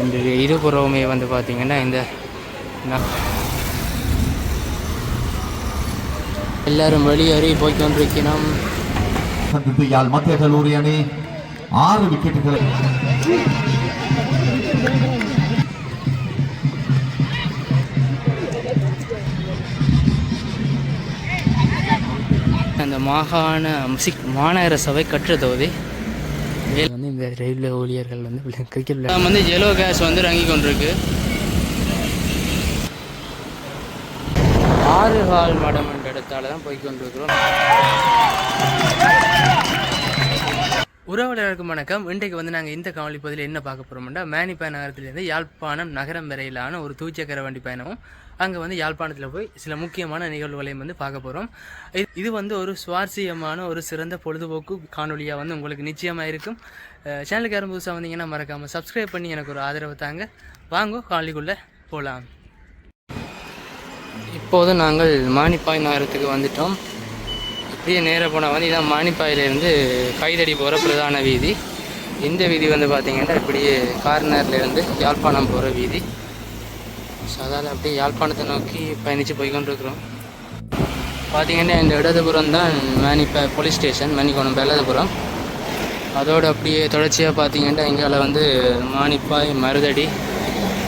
இந்த இருபுறவுமே வந்து பார்த்திங்கன்னா இந்த எல்லாரும் வெளியேறி போய்கொண்டிருக்கிறோம். யாழ் மத்திய கல்லூரி அணி 6 விக்கெட்டுகளை அந்த மாகாண மாநகர சபை கட்டுற தொகுதி வந்து இந்த ரயில்வே ஊழியர்கள் வந்து கிரிக்கெட் வந்து ஜெலோ கேஸ் வந்து இறங்கி கொண்டிருக்கு. 6 கால் மடம் என்ற இடத்தால தான் போய்கொண்டிருக்கிறோம். உறவுகளுக்கு வணக்கம். இன்றைக்கு வந்து நாங்கள் இந்த காணொலி பதிவில் என்ன பார்க்க போகிறோம்னா, மேனிப்பாய் நகரத்திலேருந்து யாழ்ப்பாணம் நகரம் வரையிலான ஒரு தூச்சக்கர வண்டி பயணமும் அங்கே வந்து யாழ்ப்பாணத்தில் போய் சில முக்கியமான நிகழ்வுகளையும் வந்து பார்க்க போகிறோம். இது வந்து ஒரு சுவாரஸ்யமான ஒரு சிறந்த பொழுதுபோக்கு காணொலியாக வந்து உங்களுக்கு நிச்சயமாக இருக்கும். சேனலுக்கு யாரும் புதுசாக வந்தீங்கன்னா மறக்காமல் சப்ஸ்கிரைப் பண்ணி எனக்கு ஒரு ஆதரவு தாங்க. வாங்க காணொலிக்குள்ளே போகலாம். இப்போது நாங்கள் மானிப்பாய் நகரத்துக்கு வந்துட்டோம். இப்படியே நேராக போனால் வந்து இதான் மானிப்பாயிலேருந்து கைதடி போகிற பிரதான வீதி. இந்த வீதி வந்து பார்த்திங்கன்னா இப்படியே கார்னர்லேருந்து யாழ்ப்பாணம் போகிற வீதி. ஸோ அதால் அப்படியே யாழ்ப்பாணத்தை நோக்கி பயணித்து போய்கொண்டிருக்கிறோம். பார்த்திங்கன்னா இந்த இடதுபுறம் தான் மானிப்பாய் போலீஸ் ஸ்டேஷன், மணிக்கோணம் இடதுபுறம். அதோடு அப்படியே தொடர்ச்சியாக பார்த்திங்கன்னா இங்கால வந்து மானிப்பாய் மருதடி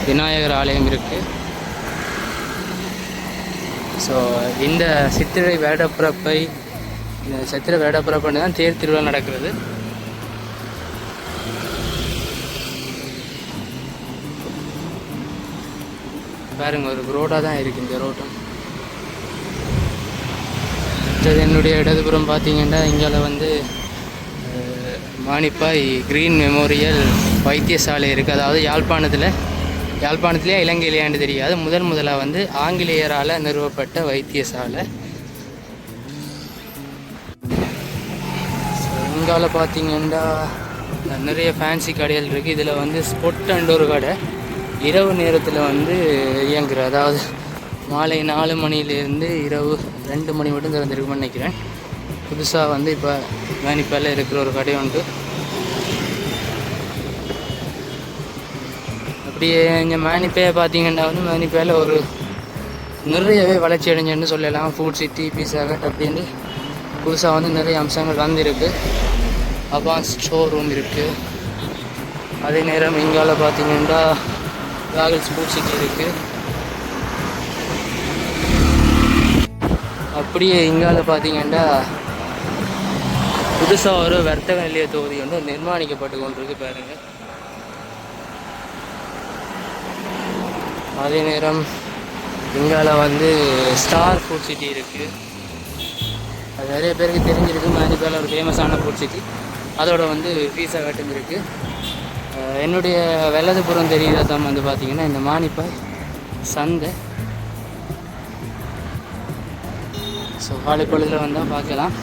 விநாயகர் ஆலயம் இருக்குது. ஸோ இந்த சித்திரை வேடப்புறப்பை இந்த சித்திரை வேடப்புறப்பன்னு தான் தேர் திருவிழா நடக்கிறது. பாருங்க, ஒரு ரோடாக தான் இருக்குது இந்த ரோட்டும். என்னுடைய இடதுபுறம் பார்த்தீங்கன்னா இங்கால வந்து மானிப்பாய் கிரீன் மெமோரியல் வைத்தியசாலை இருக்குது. அதாவது யாழ்ப்பாணத்திலே இலங்கையிலேயாண்டு தெரியாது, முதலாக வந்து ஆங்கிலேயரால் நிறுவப்பட்ட வைத்தியசாலை. இங்கால பார்த்தீங்கன்னா நிறைய ஃபேன்சி கடைகள் இருக்குது. இதில் வந்து ஸ்பொட் அண்ட் ஒரு கடை இரவு நேரத்தில் வந்து இயங்குற, அதாவது மாலை 4 மணிலேருந்து இரவு 2 மணி மட்டும் திறந்துருக்குன்னு நினைக்கிறேன். புதுசாக வந்து இப்போ மேனிப்பாயில் இருக்கிற ஒரு கடை உண்டு. அப்படியே இங்கே மேனிப்பாயை பார்த்தீங்கன்னா வந்து மேனிப்பாயில் ஒரு நிறையவே வளர்ச்சி அடைஞ்சேன்னு சொல்லலாம். ஃபுட் சிட்டி, பீஸா ஹட் அப்படின்னு புதுசாக வந்து நிறைய அம்சங்கள் வந்துருக்கு. அட்வான்ஸ் ஸ்டோர் ரூம் இருக்குது. அதே நேரம் இங்கால பார்த்தீங்கன்னா ராகல்ஸ் ஃபுட் சிட்டி இருக்குது. அப்படியே இங்கால பார்த்தீங்கன்னா புதுசாக ஒரு வர்த்தக நிலைய தொகுதி வந்து நிர்மாணிக்கப்பட்டு கொண்டிருக்கு பாருங்கள். அதே நேரம் இங்கால வந்து ஸ்டார் ஃபுட் சிட்டி இருக்குது. அது நிறைய பேருக்கு தெரிஞ்சிருக்கு. மேனிப்பாயில் ஒரு ஃபேமஸான ஃபுட் சிட்டி. அதோட வந்து பீஸா ஹட்டும் இருக்குது. என்னுடைய வலதுபுறம் தெரியுதான் வந்து பார்த்திங்கன்னா இந்த மானிப்பாய் சந்தை. ஸோ காலை பொழுதில் வந்தால் பார்க்கலாம்.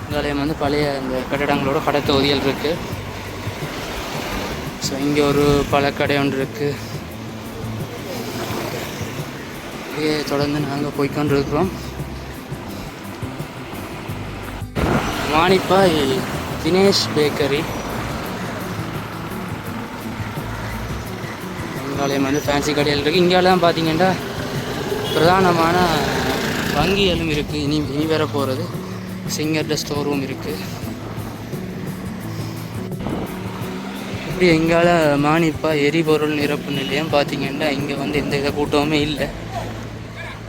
இங்காலயம் வந்து பழைய இந்த கட்டடங்களோட கடை தொகுதிகள் இருக்குது. ஸோ இங்கே ஒரு பழக்கடை ஒன்று இருக்குது. அப்படியே தொடர்ந்து நாங்கள் போய்கொண்டிருக்கிறோம். மானிப்பாய் தினேஷ் பேக்கரி. இங்காலயம் வந்து ஃபேன்சி கடைகள் இருக்குது. இங்கால தான் பார்த்தீங்கன்னா பிரதானமான வங்கிகளும் இருக்குது. இனி வேற போகிறது சிங்கர்ட ஸ்டோர் ரூம் இருக்குது. இப்படி எங்கால மானிப்பாய் எரிபொருள் நிரப்பு நிலையம் பார்த்தீங்கன்னா இங்கே வந்து எந்த வித கூட்டமுமே இல்லை,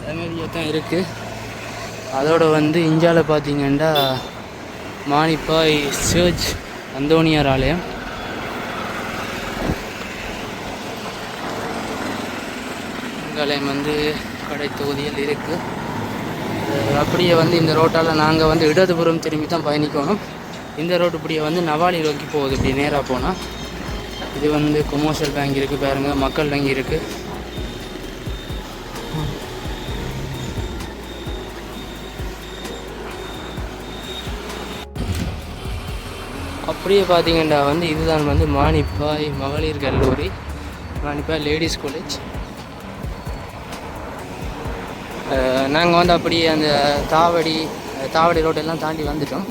அதுமாரியே தான் இருக்குது. அதோடு வந்து இந்தியாவில் பார்த்தீங்கன்னா மானிப்பாய் சர்ச் அந்தோனியார் ஆலயம். ஆலயம் வந்து கடை தொகுதியில் இருக்குது. அப்படியே வந்து இந்த ரோட்டால் நாங்கள் வந்து இடதுபுறம் திரும்பி தான் பயணிக்கணும். இந்த ரோட்டு இப்படியே வந்து நவாலி நோக்கி போகுது. இப்படி நேராக போனால் இது வந்து கொமர்ஷியல் பேங்க் இருக்குது பாருங்கள், மக்கள் வங்கி இருக்குது. அப்படியே பார்த்தீங்கன்னா வந்து இதுதான் வந்து மானிப்பாய் மகளிர் கல்லூரி, மானிப்பாய் லேடிஸ் காலேஜ். நாங்கள் வந்து அப்படியே அந்த தாவடி ரோட்டெல்லாம் தாண்டி வந்துட்டோம்.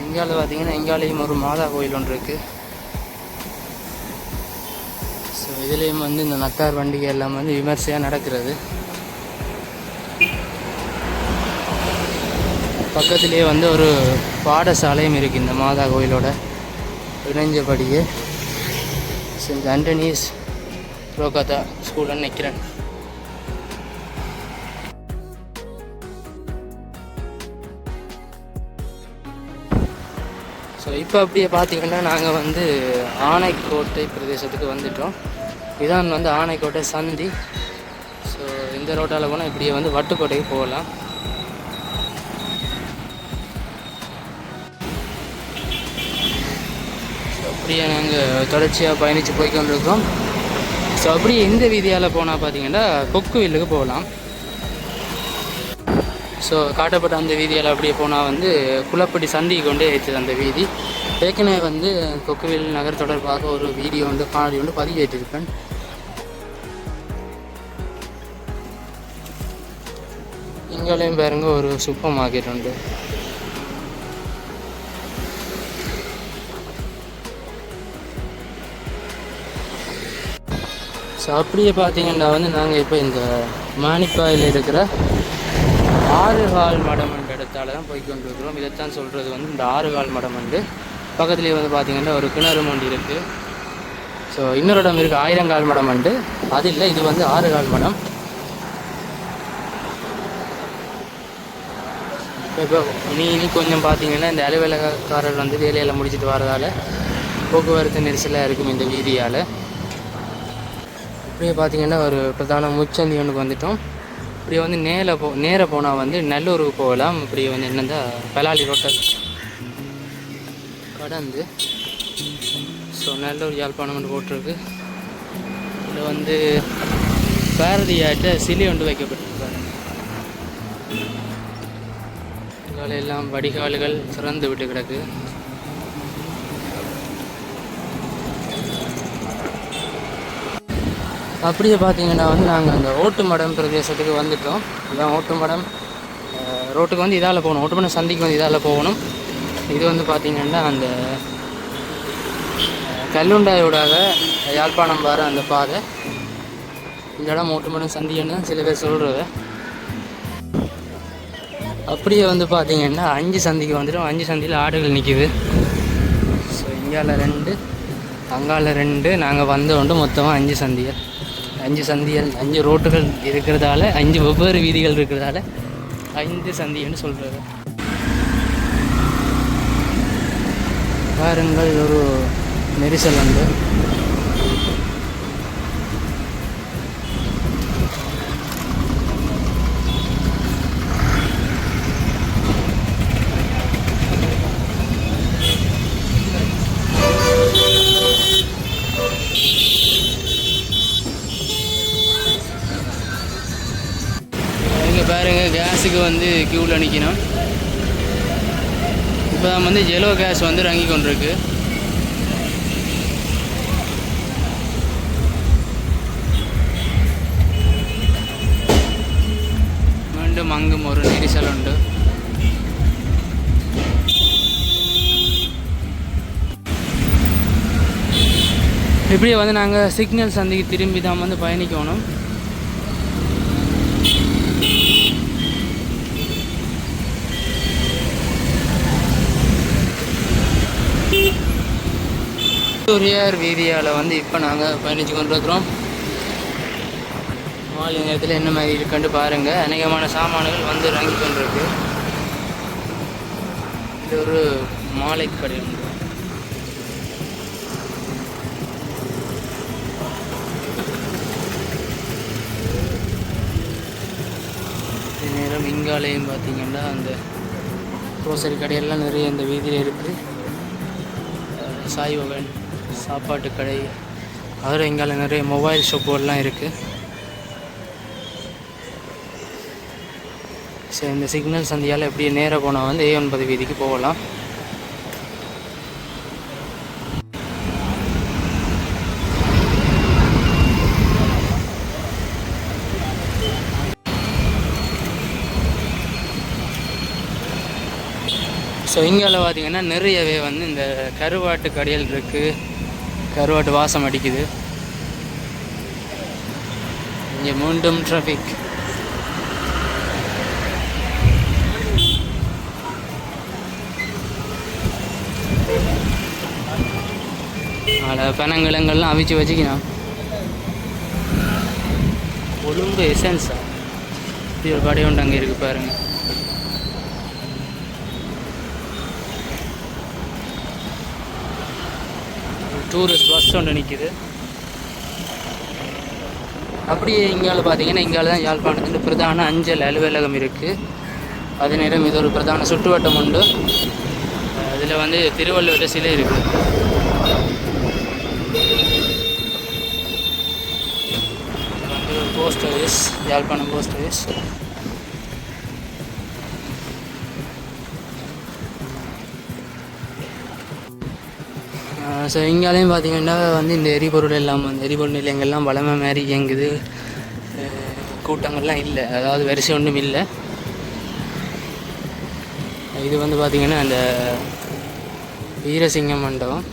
இங்கால பார்த்தீங்கன்னா இங்காலையும் ஒரு மாதா கோயில் ஒன்று இருக்குது. ஸோ இதுலேயும் வந்து இந்த நத்தார் பண்டிகை எல்லாம் வந்து விமர்சையாக நடக்கிறது. பக்கத்துலேயே வந்து ஒரு பாடசாலையும் இருக்குது இந்த மாதா கோயிலோட இணைஞ்சபடியே. சென்ட் ஆண்டனிஸ் ரோகதா ஸ்கூல்னு நிற்கிறேன். ஸோ இப்போ அப்படியே பார்த்திங்கன்னா நாங்கள் வந்து ஆனைக்கோட்டை பிரதேசத்துக்கு வந்துட்டோம். இதான் வந்து ஆனைக்கோட்டை சந்தி. ஸோ இந்த ரோட்டால் போனால் இப்படியே வந்து வட்டுக்கோட்டைக்கு போகலாம். ஸோ அப்படியே நாங்கள் தொடர்ச்சியாக பயணித்து போய்க்கொண்டிருக்கோம். ஸோ அப்படியே இந்த வீதியால் போனால் பார்த்திங்கன்னா கொக்குவில்லுக்கு போகலாம். ஸோ காட்டப்பட்ட அந்த வீதியால் அப்படியே போனால் வந்து குளப்படி சந்திக்கு கொண்டே ஏற்றுது அந்த வீதி. ஏற்கனவே வந்து கொக்குவில் நகர் தொடர்பாக ஒரு வீடியோ வந்து காணொலி வந்து பதிவேற்றிருப்பேன். இங்கேயும் பாருங்க ஒரு சூப்பர் மார்க்கெட் உண்டு. ஸோ அப்படியே பார்த்தீங்கன்னா வந்து நாங்கள் இப்போ இந்த மானிப்பாயில் இருக்கிற ஆறுகால் மடம் என்ற இடத்தால தான் போய்கொண்டு இருக்கிறோம். இதைத்தான் சொல்கிறது வந்து இந்த ஆறுகால் மடம் வந்து பக்கத்துலேயே வந்து பார்த்திங்கன்னா ஒரு கிணறு மண்டி இருக்குது. ஸோ இன்னொரு இடம் இருக்குது ஆயிரங்கால் மடம் உண்டு. அது இல்லை, இது வந்து ஆறுகால் மடம். இப்போ இனி கொஞ்சம் பார்த்தீங்கன்னா இந்த அலுவலகக்காரர் வந்து வேலையில் முடிச்சுட்டு வரதால் போக்குவரத்து நெரிசலாக இருக்கும் இந்த வீதியால். இப்படியே பார்த்திங்கன்னா ஒரு பிரதான முச்சந்தி ஒன்றுக்கு வந்துட்டோம். இப்படி வந்து நேராக போனால் வந்து நல்லூருக்கு போகலாம். இப்படி வந்து என்னென்னா பலாலி ரோட்டை கடந்து ஸோ நல்லூர் யாழ்ப்பாணம் வந்து போட்டிருக்கு. இதில் வந்து பாரதியார்ட்ட சிலை ஒன்று வைக்கப்பட்டிருப்பாரு. எல்லாம் வடிகால்கள் திறந்து விட்டு கிடக்கு. அப்படியே பார்த்தீங்கன்னா வந்து நாங்கள் அந்த ஓட்டுமடம் பிரதேசத்துக்கு வந்துட்டோம். இதுதான் ஓட்டுமடம் ரோட்டுக்கு வந்து இதால் போகணும். ஓட்டுமடம் சந்திக்கு வந்து இதால் போகணும். இது வந்து பார்த்திங்கன்னா அந்த கல்லுண்டாயோடாக யாழ்ப்பாணம் வர அந்த பாதை. இந்த இடம் ஓட்டுமடம் சந்தின்னு சில பேர் சொல்கிறது. அப்படியே வந்து பார்த்திங்கன்னா 5 சந்திக்கு வந்துடும். 5 சந்தியில் ஆடுகள் நிற்கிது. ஸோ இங்கால 2 அங்கால 2 நாங்கள் வந்தோண்டு மொத்தமாக 5 சந்திகள். 5 ரோட்டுகள் இருக்கிறதால 5 வெவ்வேறு வீதிகள் இருக்கிறதால 5 சந்தின்னு சொல்கிறது. பாருங்கள் ஒரு நெரிசல் உண்டு. பாருங்க கேஸுக்கு வந்து க்யூவில் நிற்கணும். இப்போ வந்து எல்லோ கேஸ் வந்து இறங்கி கொண்டிருக்கு. மீண்டும் அங்கும் ஒரு நெரிசல் உண்டு. இப்படியே வந்து நாங்கள் சிக்னல் சந்திக்கு திரும்பி தான் வந்து பயணிக்கணும். சூரியார் வீதியால் வந்து இப்போ நாங்கள் பயணித்து கொண்டு இருக்கிறோம். மாலை நேரத்தில் என்ன மாதிரி இருக்குன்னு பாருங்கள். அநேகமான சாமான்கள் வந்து இறங்கி கொண்டிருக்கு. இது ஒரு மாலை கடை உண்டு. இந்த நேரம் இங்காலையும் பார்த்தீங்கன்னா அந்த க்ரோசரி கடையெல்லாம் நிறைய இந்த வீதியில் இருக்குது. சாய்வகன் சாப்பாட்டு கடை, அதில் இங்கால நிறைய மொபைல் ஷாப்புகள்லாம் இருக்குது. சரி, இந்த சிக்னல் சந்தியால் எப்படியே நேராக போனால் வந்து A9 வீதிக்கு போகலாம். ஸோ இங்கால பார்த்திங்கன்னா நிறையவே வந்து இந்த கருவாட்டு கடைகள் இருக்குது. கருவாட்டு வாசம் அடிக்குது. இங்கே மீண்டும் டிராஃபிக். அதில் பனங்கிழங்கள்லாம் அவிச்சு வச்சுக்கலாம். கொழும்பு எசன்ஸா இப்படி ஒரு கடை ஒன்று அங்கே இருக்குது பாருங்கள். டூரிஸ்ட் பஸ் ஒன்று நிற்கிது. அப்படியே இங்கால பார்த்தீங்கன்னா இங்கால தான் யாழ்ப்பாணத்தில் பிரதான அஞ்சல் அலுவலகம் இருக்குது. அதே நேரம் இது ஒரு பிரதான சுற்றுவட்டம் உண்டு. அதில் வந்து திருவள்ளுவர் சிலை இருக்குது. வந்து ஒரு post office, Yazhpanam post office. So இங்காலையும் பார்த்திங்கன்னா வந்து இந்த எரிபொருள் எல்லாம் வந்து எரிபொருள் நிலையங்கள்லாம் வளமை மாதிரி இயங்குது. கூட்டங்கள்லாம் இல்லை, அதாவது வரிசை ஒன்றும் இல்லை. இது வந்து பார்த்திங்கன்னா அந்த வீரசிங்க மண்டபம்.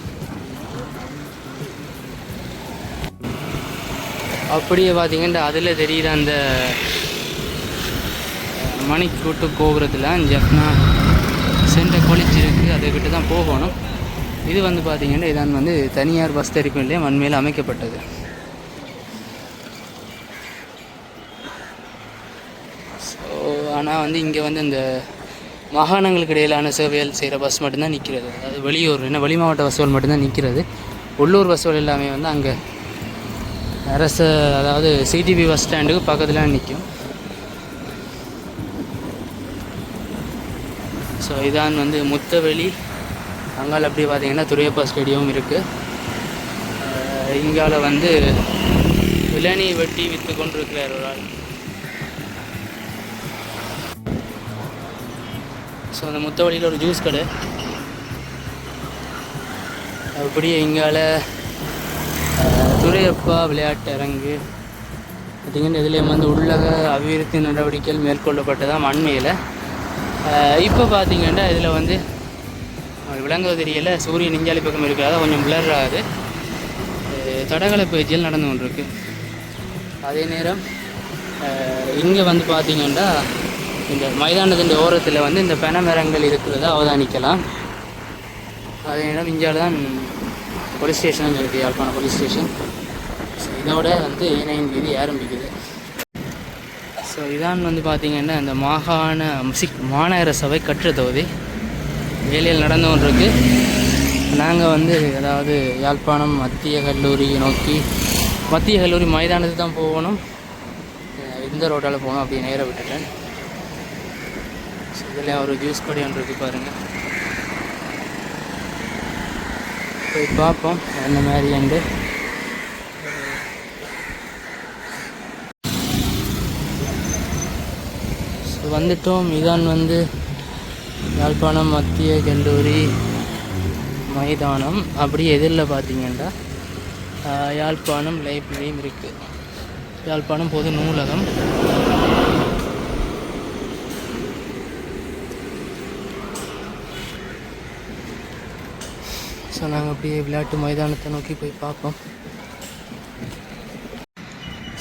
அப்படியே பார்த்திங்கன்னா அதில் தெரியுற அந்த மணிக்கூட்டு கோபுரத்தில் ஜெஃப்னா சென்டர் காலேஜ் இருக்குது, அதுக்கிட்ட தான் போகணும். இது வந்து பார்த்திங்கன்னா இதான் வந்து தனியார் பஸ் தரிப்பு நிலையம் அண்மையில் அமைக்கப்பட்டது. ஸோ ஆனால் வந்து இங்கே வந்து இந்த மாகாணங்களுக்கு இடையிலான சேவைகள் செய்கிற பஸ் மட்டும்தான் நிற்கிறது. அதாவது வெளியூர் என்ன வெளி மாவட்ட பஸ்கள் மட்டும்தான் நிற்கிறது. உள்ளூர் பஸ்கள் எல்லாமே வந்து அங்கே அரசு அதாவது சிடிபி பஸ் ஸ்டாண்டுக்கு பக்கத்தில் நிற்கும். ஸோ இதான் வந்து முத்தவெளி. அங்கால அப்படி பார்த்திங்கன்னா துரையப்பா ஸ்டேடியமும் இருக்குது. இங்கால வந்து இளநீ வெட்டி விற்று கொண்டிருக்கிறார் ஒரு ஆள். ஸோ அந்த முத்தவழியில் ஒரு ஜூஸ் கடை. அப்படியே இங்கால துரையப்பா விளையாட்டு அரங்கு பார்த்திங்கன்னா இதுலேயும் வந்து உள்ளக அபிவிருத்தி நடவடிக்கைகள் மேற்கொள்ளப்பட்டதான் அண்மையில். இப்போ பார்த்திங்கன்னா இதில் வந்து விளங்குவது தெரியல, சூரியன் நெஞ்சாலி பக்கம் இருக்கிறதா கொஞ்சம் பிளர் ஆகுது. தடகள பயிற்சிகள் நடந்து கொண்டிருக்கு. அதே நேரம் இங்கே வந்து பார்த்திங்கன்னா இந்த மைதானத்தின் ஓரத்தில் வந்து இந்த பனைமரங்கள் இருக்கிறத அவதானிக்கலாம். அதே நேரம் இந்தியாவில் தான் போலீஸ் ஸ்டேஷன் இருக்குது, யாழ்ப்பாணம் போலீஸ் ஸ்டேஷன். ஸோ இதோட வந்து ஏனையின் வீதி ஆரம்பிக்குது. ஸோ இதான் வந்து பார்த்திங்கன்னா இந்த மாநகர சபை கட்டுற தொகுதி வேலையில் நடந்து கொண்டிருக்கு. நாங்கள் வந்து அதாவது யாழ்ப்பாணம் மத்திய கல்லூரியை நோக்கி மத்திய கல்லூரி மைதானத்துக்கு தான் போகணும். இந்த ரோட்டால் போகணும், அப்படியே நேராக விட்டுட்டேன். ஸோ இதில் ஒரு ஜூஸ் கடை ஒன்று இருக்குது பாருங்கள், போய் பார்ப்போம் அந்த மாதிரி வந்து. ஸோ வந்துட்டோம். இதான் வந்து யாழ்ப்பாணம் மத்திய கல்லூரி மைதானம். அப்படி எதிரில் பார்த்திங்கன்னா யாழ்ப்பாணம் லைப்ரரியும் இருக்குது, யாழ்ப்பாணம் பொது நூலகம். ஸோ நாங்கள் அப்படியே விளையாட்டு மைதானத்தை நோக்கி போய் பார்ப்போம்.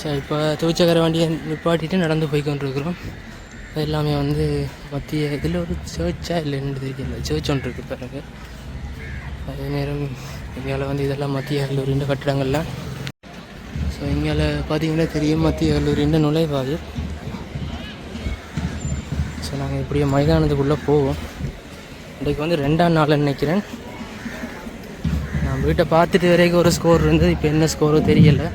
ஸோ இப்போ துவிச்சக்கர வண்டியை நிப்பாட்டிட்டு நடந்து போய்கொண்டிருக்கிறோம். அது எல்லாமே வந்து மத்திய இதில் ஒரு சர்ச்சா இல்லைன்னு தெரியல, சர்ச் ஒன்று இருக்குது பிறகு. அதே நேரம் இங்கே வந்து இதெல்லாம் மத்திய கல்லூரின்ற கட்டிடங்கள்லாம். ஸோ இங்கே பார்த்திங்கன்னா தெரியும் மத்திய கல்லூரின்ற நுழைவாது. ஸோ நாங்கள் இப்படியே மைதானத்துக்குள்ளே போவோம். இன்றைக்கு வந்து 2ஆம் நாள் நினைக்கிறேன். நான் வீட்டை பார்த்துட்டு வரைக்கும் ஒரு ஸ்கோர் இருந்தது, இப்போ என்ன ஸ்கோரோ தெரியலை.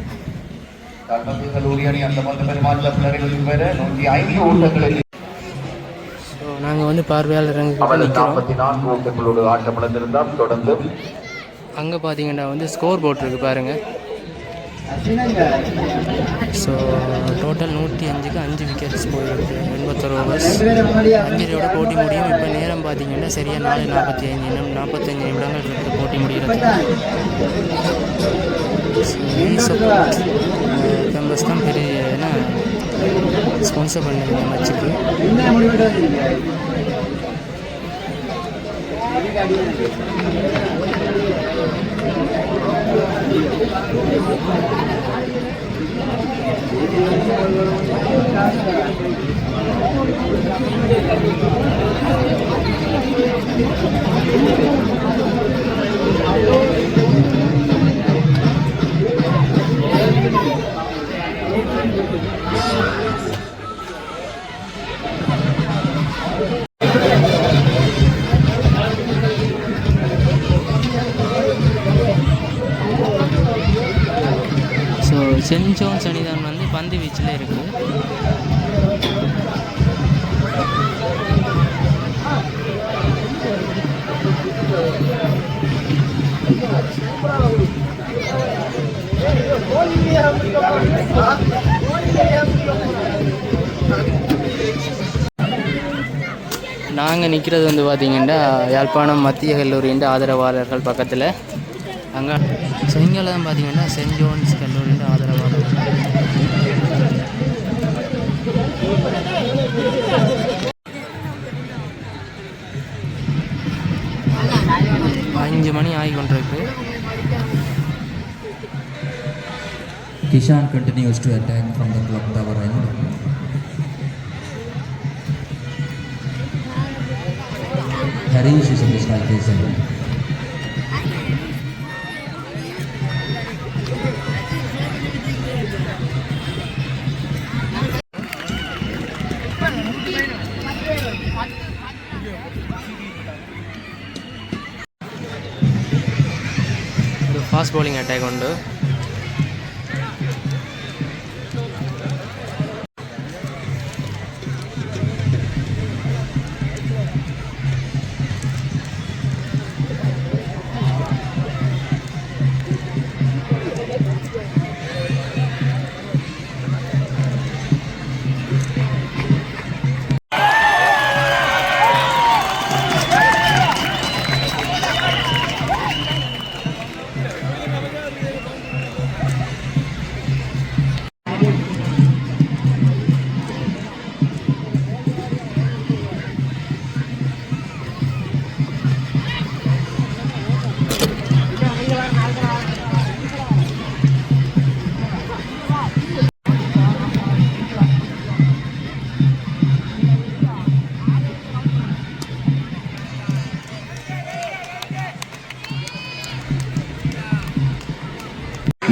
ஸோ நாங்கள் வந்து பார்வையாளர் அங்கே பார்த்தீங்கன்னா வந்து ஸ்கோர் போர்ட் இருக்குது பாருங்கள். ஸோ டோட்டல் 105க்கு 5 விக்கெட்ஸ் போயிருக்கு, 81 ஓவர்ஸ், 5 போட்டி முடியும். இப்போ நேரம் பார்த்தீங்கன்னா சரியாக 4:45 நிமிடங்கள் இருக்குது போட்டி முடிகிறது. கேம்பஸ் தான் பெரிய ஏன்னா ஸ்பான்சர் பண்ணுங்க மேட்சுக்கு. ஸோ சென்ட் ஜோன்ஸ் அணிதான் வந்து பந்து வீச்சில் இருக்குது. நாங்கள் நிற்கிறது வந்து பார்த்திங்கன்னா யாழ்ப்பாணம் மத்திய கல்லூரியின் ஆதரவாளர்கள் பக்கத்தில். அங்கே ஸோ இங்கே தான் பார்த்திங்கன்னா சென்ட் ஜோன்ஸ் கல்லூரியின் ஆதரவாளர்கள். அஞ்சு மணி ஆகி கொண்டிருக்கு. Kishan continues to attack from the clock tower end. Harish is in the strike zone. ஒரு ஃபாஸ்ட் பவுலிங் அட்டாக் உண்டு.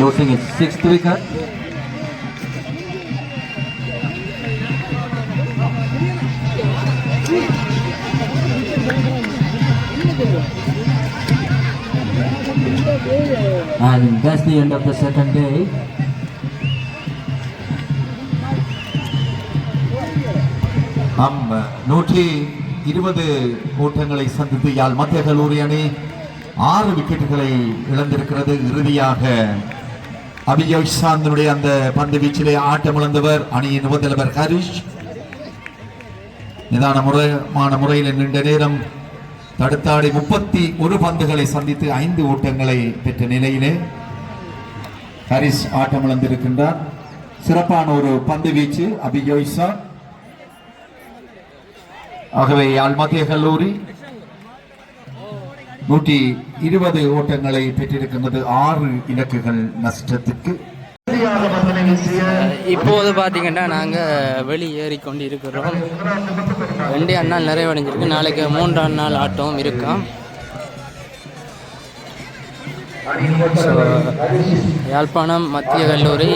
Losing its 6th wicket. And that's the end of the second day. ஆம் 120 ஓட்டங்களை சந்தித்து யாழ் மத்திய கல்லூரி அணி 6 விக்கெட்டுகளை இழந்திருக்கிறது. இறுதியாக அபிஜோய் சாந்தனுடைய அந்த பந்து வீச்சிலே ஆட்டமிழந்தவர் அணியின் உபத்தலைவர் ஹரிஷ். நிதானமான முறையில் நீண்ட நேரம் தடுத்தாடி 31 பந்துகளை சந்தித்து 5 ஓட்டங்களை பெற்ற நிலையிலே ஹரிஷ் ஆட்டமிழந்திருக்கின்றார். சிறப்பான ஒரு பந்து வீச்சு அபிஜோய் சாந்த். ஆகவே யாழ் மத்திய கல்லூரி 120 ஓட்டங்களை பெற்றிருக்கின்றது. 6 இலக்குகள் நஷ்டத்துக்கு. இப்போது பார்த்தீங்கன்னா நாங்கள் வெளியேறி கொண்டு இருக்கிறோம். 2 நாள் நிறைவடைஞ்சிருக்கு. நாளைக்கு 3ஆம் நாள் ஆட்டம் இருக்காம். ஸோ யாழ்ப்பாணம் மத்திய கல்லூரி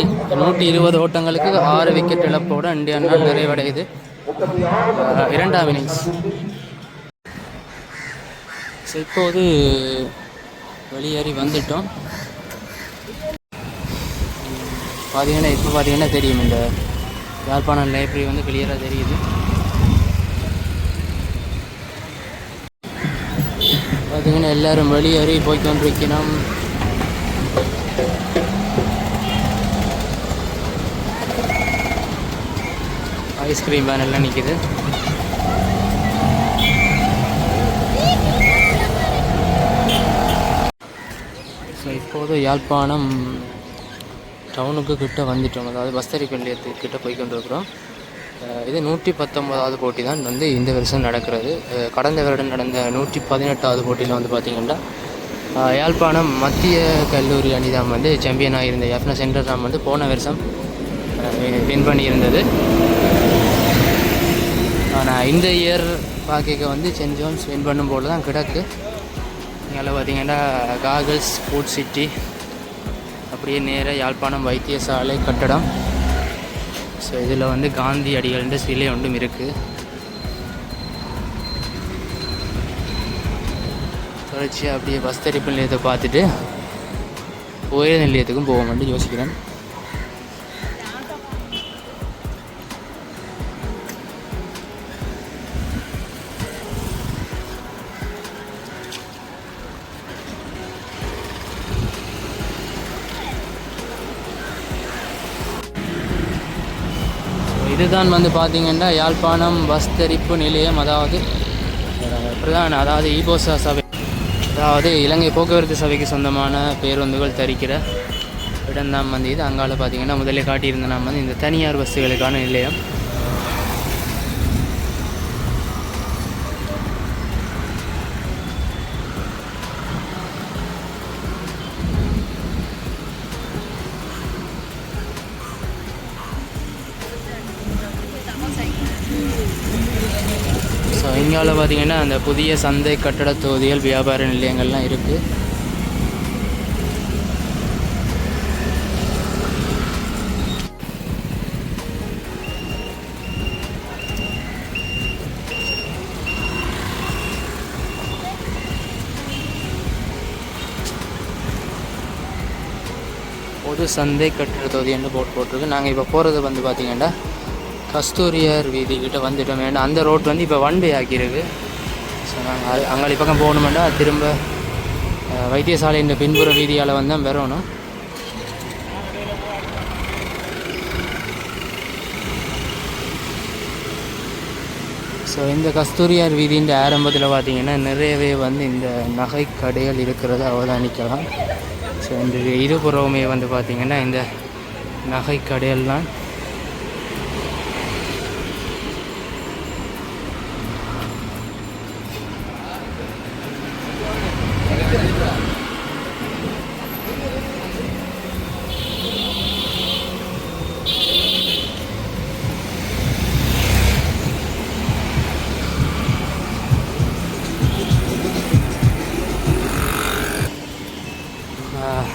120 ஓட்டங்களுக்கு 6 விக்கெட் இழப்போடு 2ஆம் நாள் நிறைவடையுது. 2ஆம் இன்னிங்ஸ். ஸோ இப்போது வெளியேறி வந்துட்டோம். இப்போ பார்த்தீங்கன்னா தெரியும், இந்த யாழ்ப்பாணம் லைப்ரரி வந்து கிளியராக தெரியுது. பார்த்தீங்கன்னா எல்லோரும் வெளியேறி போய்கொண்டிருக்கணும். ஐஸ்கிரீம் வேன் எல்லாம் நிற்கிது. ஸோ இப்போது யாழ்ப்பாணம் டவுனுக்கு கிட்ட வந்துட்டோம். அதாவது பஸ்தரி நிலையத்துக்கிட்ட போய்கொண்டிருக்கிறோம். இது 119வது போட்டி தான் வந்து இந்த வருஷம் நடக்கிறது. கடந்த வருடம் நடந்த 118வது போட்டியில் வந்து பார்த்திங்கன்னா யாழ்ப்பாணம் மத்திய கல்லூரி அணிதான் வந்து சாம்பியனாக இருந்த எஃப்ன சென்டர் ராம் வந்து போன வருஷம் வின் பண்ணியிருந்தது. ஆனால் இந்த இயர் பார்க்க வந்து சென்ட் ஜோன்ஸ் வின் பண்ணும்போது தான் கிடக்கு. இங்கே பார்த்தீங்கன்னா காகல்ஸ் ஃபுட் சிட்டி, அப்படியே நேராக யாழ்ப்பாணம் வைத்தியசாலை கட்டடம். ஸோ இதில் வந்து காந்தி அடிகள்ன்ற சிலை ஒன்றும் இருக்குது. தொடர்ச்சியாக அப்படியே பஸ் தரிப்பு நிலையத்தை பார்த்துட்டு உயர் நிலையத்துக்கும் போவோம்னு யோசிக்கிறேன். இதுதான் வந்து பார்த்திங்கன்னா யாழ்ப்பாணம் பஸ் தரிப்பு நிலையம், அதாவது பிரதான, அதாவது ஈபோசா சபை, அதாவது இலங்கை போக்குவரத்து சபைக்கு சொந்தமான பேருந்துகள் தரிக்கிற இடம்தான் வந்து இது. அங்கால பார்த்திங்கன்னா முதலே காட்டியிருந்த நாம் வந்து இந்த தனியார் பஸ்ஸுகளுக்கான நிலையம். ஸோ இங்கால பார்த்திங்கன்னா அந்த புதிய சந்தை கட்டட தொகுதிகள் வியாபார நிலையங்கள்லாம் இருக்குது. பொது சந்தை கட்டட தொகுதி என்று போட்டிருக்கு. நாங்கள் இப்போ போகிறது வந்து பார்த்திங்கன்னா கஸ்தூரியார் வீதி கிட்ட வந்துட்டோம். ஏன்னா அந்த ரோட் வந்து இப்போ ஒன் வே ஆக்கியிருக்கு. ஸோ நாங்கள் அங்கே பக்கம் போகணுமெண்டா திரும்ப வைத்தியசாலையின் பின்புற வீதியால் வந்து தான் வரணும். ஸோ இந்த கஸ்தூரியார் வீதின்ற ஆரம்பத்தில் பார்த்திங்கன்னா நிறையவே வந்து இந்த நகை கடைகள் இருக்கிறத அவதானிக்கலாம். ஸோ இந்த இருபுறவுமே வந்து பார்த்திங்கன்னா இந்த நகை கடைகள்லாம்.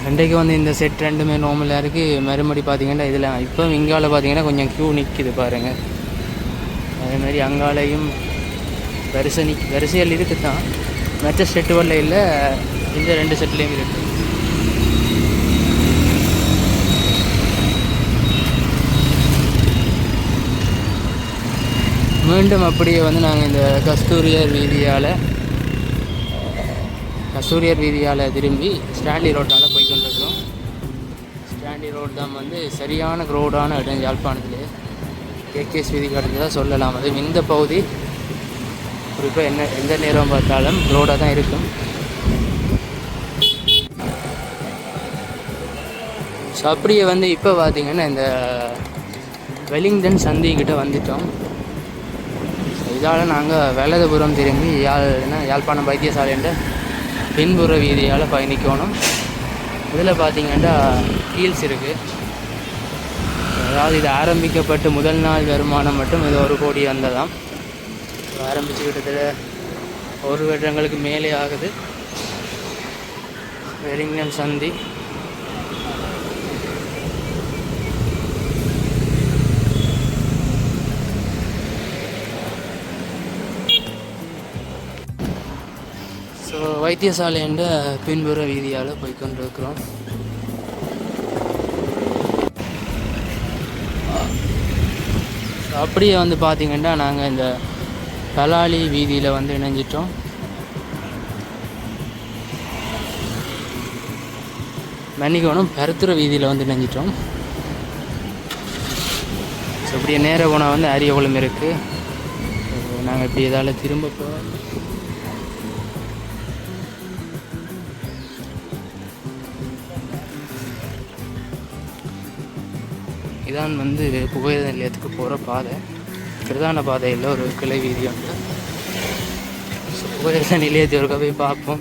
இன்றைக்கு வந்து இந்த செட் ரெண்டுமே நார்மலாக இருக்குது. மறுபடி பார்த்திங்கன்னா இதில் இப்போ இங்கால பார்த்திங்கன்னா கொஞ்சம் க்யூ நிற்கிது பாருங்கள். அதேமாதிரி அங்காலையும் வரிசைகள் இருக்குது தான், மற்ற செட்டுகளில் இல்லை, இந்த ரெண்டு செட்லேயும் இருக்குது. மீண்டும் அப்படியே வந்து நாங்கள் இந்த கஸ்தூரியார் வீதியால் திரும்பி ஸ்டான்லி ரோட்டால் போய் கொண்டிருக்கிறோம். ஸ்டான்லி ரோட் தான் வந்து சரியான ரோடான இடம் யாழ்ப்பாணத்திலே. கேகேஎஸ் வீதி கடந்ததாக சொல்லலாம். அது இந்த பகுதி குறிப்பாக எந்த நேரம் பார்த்தாலும் ரோடாக தான் இருக்கும். ஸோ அப்படியே வந்து இப்போ பார்த்திங்கன்னா இந்த வெலிங்டன் சந்திக்கிட்ட வந்துட்டோம். இதால் நாங்கள் வலதுபுறம் திரும்பி யாழ்ப்பாணம் வைத்தியசாலைன்ற பின்புற வீதியால் பயணிக்கணும். இதில் பார்த்திங்கன்னா ஹீல்ஸ் இருக்குது. அதாவது இது ஆரம்பிக்கப்பட்டு முதல் நாள் வருமானம் மட்டும் இது 1 கோடி வந்ததாம். ஆரம்பித்து கிட்டத்தட்ட 1 வருடங்களுக்கு மேலே ஆகுது. வெலிங்டன் சந்தி. ஸோ வைத்தியசாலை என்ற பின்புற வீதியால் போய்கொண்டிருக்கிறோம். அப்படியே வந்து பார்த்திங்கன்னா நாங்கள் இந்த பலாலி வீதியில் வந்து இணைஞ்சிட்டோம். மன்னிக்கணும், பருத்துற வீதியில் வந்து இணைஞ்சிட்டோம். ஸோ அப்படியே நேராக போனால் வந்து அரியகுளம் இருக்குது. நாங்கள் இப்படி இதால் திரும்ப போகிறோம். இதான் வந்து புகையிர நிலையத்துக்கு போகிற பாதை. பிரதான பாதையில் ஒரு கிளை வீதி உண்டு. ஸோ புகையிர நிலையத்தை ஒருக்க போய் பார்ப்போம்.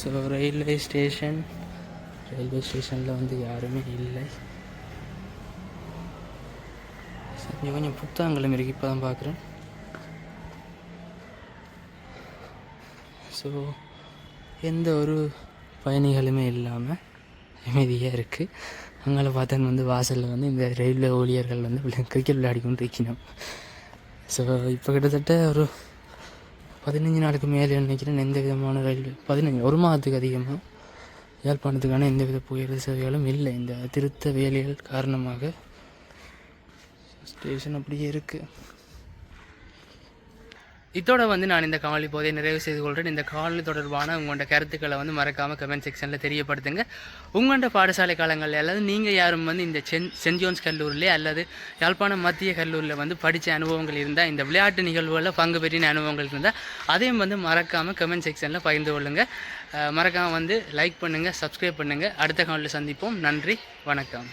ஸோ ரயில்வே ஸ்டேஷனில் வந்து யாருமே இல்லை. சரி, கொஞ்சம் புத்தகங்களும் இருக்குது, இப்போ தான் பார்க்குறேன். ஸோ எந்த ஒரு பயணிகளுமே இல்லாமல் அமைதியாக இருக்குது. அங்கே பார்த்தேன் வந்து வாசலில் வந்து இந்த ரயில்வே ஊழியர்கள் வந்து கிரிக்கெட் விளையாடி கொண்டு இருக்கணும். ஸோ இப்போ கிட்டத்தட்ட ஒரு 15 நாளுக்கு மேலே நினைக்கிறேன் எந்த விதமான ரயில்வே 1 மாதத்துக்கு அதிகமாக யாழ்ப்பாணத்துக்கான எந்த வித புயல் சேவைகளும் இல்லை. இந்த திருத்த வேலைகள் காரணமாக ஸ்டேஷன் அப்படியே இருக்குது. இதோட வந்து நான் இந்த காணொலி போதை நிறைவு செய்து கொள்கிறேன். இந்த காணொலி தொடர்பான உங்களோட கருத்துக்களை வந்து மறக்காமல் கமெண்ட் செக்ஷனில் தெரியப்படுத்துங்க. உங்களோட பாடசாலை காலங்களில் அல்லது நீங்கள் யாரும் வந்து இந்த சென்ட் ஜோன்ஸ் கல்லூரியில் அல்லது யாழ்ப்பாணம் மத்திய கல்லூரியில் வந்து படித்த அனுபவங்கள் இருந்தால், இந்த விளையாட்டு நிகழ்வுகளில் பங்கு பெற்றின அனுபவங்கள் இருந்தால் அதையும் வந்து மறக்காமல் கமெண்ட் செக்ஷனில் பகிர்ந்து கொள்ளுங்கள். மறக்காமல் வந்து லைக் பண்ணுங்கள், சப்ஸ்கிரைப் பண்ணுங்கள். அடுத்த காணொலியில் சந்திப்போம். நன்றி, வணக்கம்.